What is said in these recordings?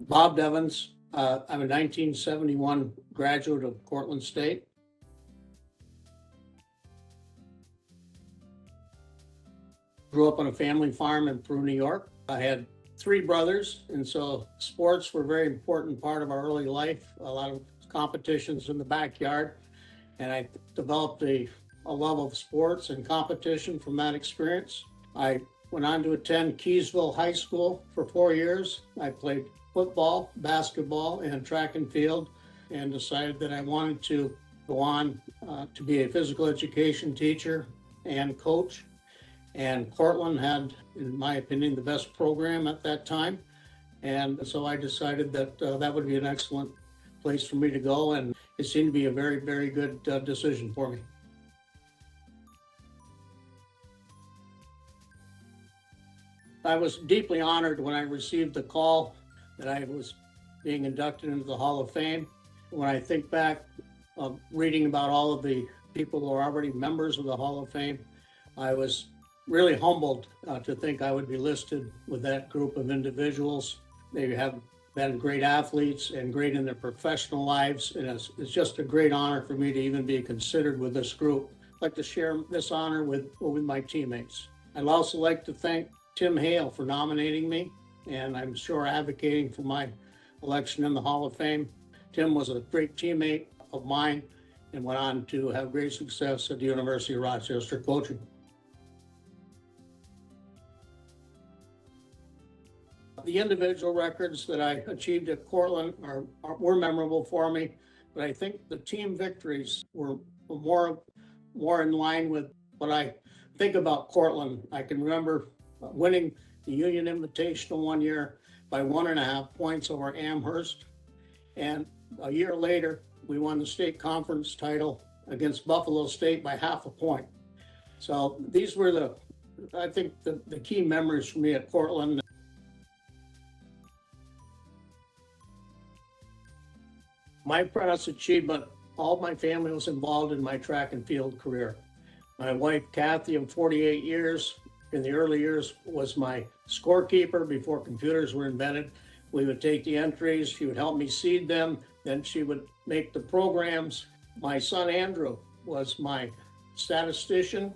Bob Devins. I'm a 1971 graduate of Cortland State. Grew up on a family farm in Peru, New York. I had three brothers, and so sports were a very important part of our early life. A lot of competitions in the backyard, and I developed a love of sports and competition from that experience. I went on to attend Keysville High School for 4 years. I played football, basketball, and track and field, and decided that I wanted to go on to be a physical education teacher and coach. And Cortland had, in my opinion, the best program at that time. And so I decided that that would be an excellent place for me to go. And it seemed to be a very, very good decision for me. I was deeply honored when I received the call that I was being inducted into the Hall of Fame. When I think back of reading about all of the people who are already members of the Hall of Fame, I was really humbled to think I would be listed with that group of individuals. They have been great athletes and great in their professional lives, and it's just a great honor for me to even be considered with this group. I'd like to share this honor with my teammates. I'd also like to thank Tim Hale for nominating me, and I'm sure advocating for my election in the Hall of Fame. Tim was a great teammate of mine and went on to have great success at the University of Rochester coaching. The individual records that I achieved at Cortland were memorable for me, but I think the team victories were more in line with what I think about Cortland. I can remember winning the Union Invitational one year by 1.5 points over Amherst. And a year later, we won the state conference title against Buffalo State by 0.5 point. So these were I think the key memories for me at Cortland. My proudest achievement, all my family was involved in my track and field career. My wife, Kathy, of 48 years, in the early years was my scorekeeper before computers were invented. We would take the entries, she would help me seed them, then she would make the programs. My son, Andrew, was my statistician.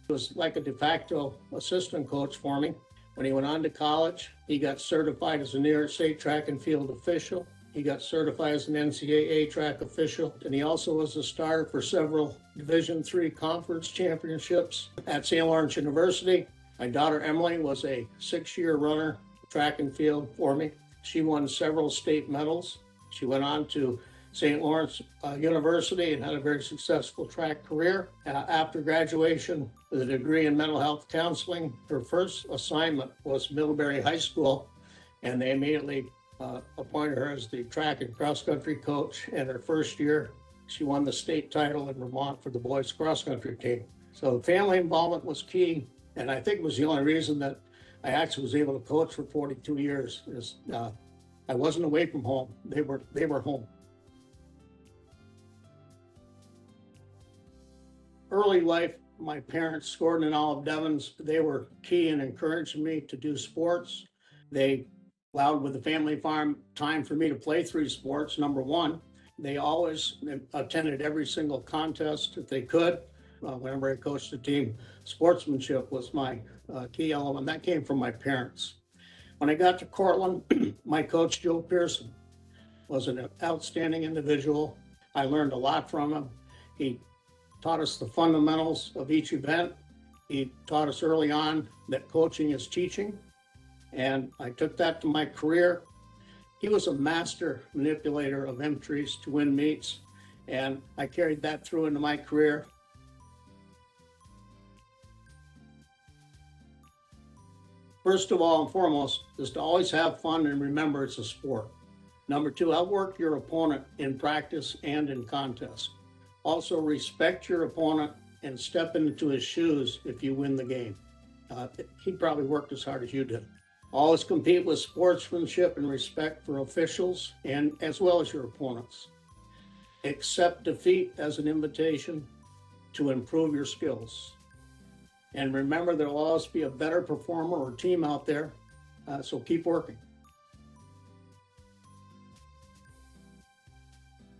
He was like a de facto assistant coach for me. When he went on to college, he got certified as a New York State track and field official. He got certified as an NCAA track official, and he also was a starter for several Division III conference championships at St. Lawrence University. My daughter Emily was a 6-year runner, track and field for me. She won several state medals. She went on to St. Lawrence University and had a very successful track career. After graduation with a degree in mental health counseling, her first assignment was Middlebury High School, and they immediately appointed her as the track and cross country coach. And her first year, she won the state title in Vermont for the boys cross country team. So family involvement was key. And I think it was the only reason that I actually was able to coach for 42 years is I wasn't away from home. They were home. Early life, my parents, Cortland and Bob Devins, they were key in encouraging me to do sports. They allowed with the family farm time for me to play 3 sports. Number one, they always attended every single contest if they could. Whenever I coached the team, sportsmanship was my key element. That came from my parents. When I got to Cortland, my coach, Joe Pearson, was an outstanding individual. I learned a lot from him. He taught us the fundamentals of each event. He taught us early on that coaching is teaching. And I took that to my career. He was a master manipulator of entries to win meets, and I carried that through into my career. First of all and foremost is to always have fun and remember it's a sport. Number 2, outwork your opponent in practice and in contest. Also respect your opponent and step into his shoes if you win the game. He probably worked as hard as you did. Always compete with sportsmanship and respect for officials and as well as your opponents. Accept defeat as an invitation to improve your skills. And remember, there will always be a better performer or team out there, so keep working.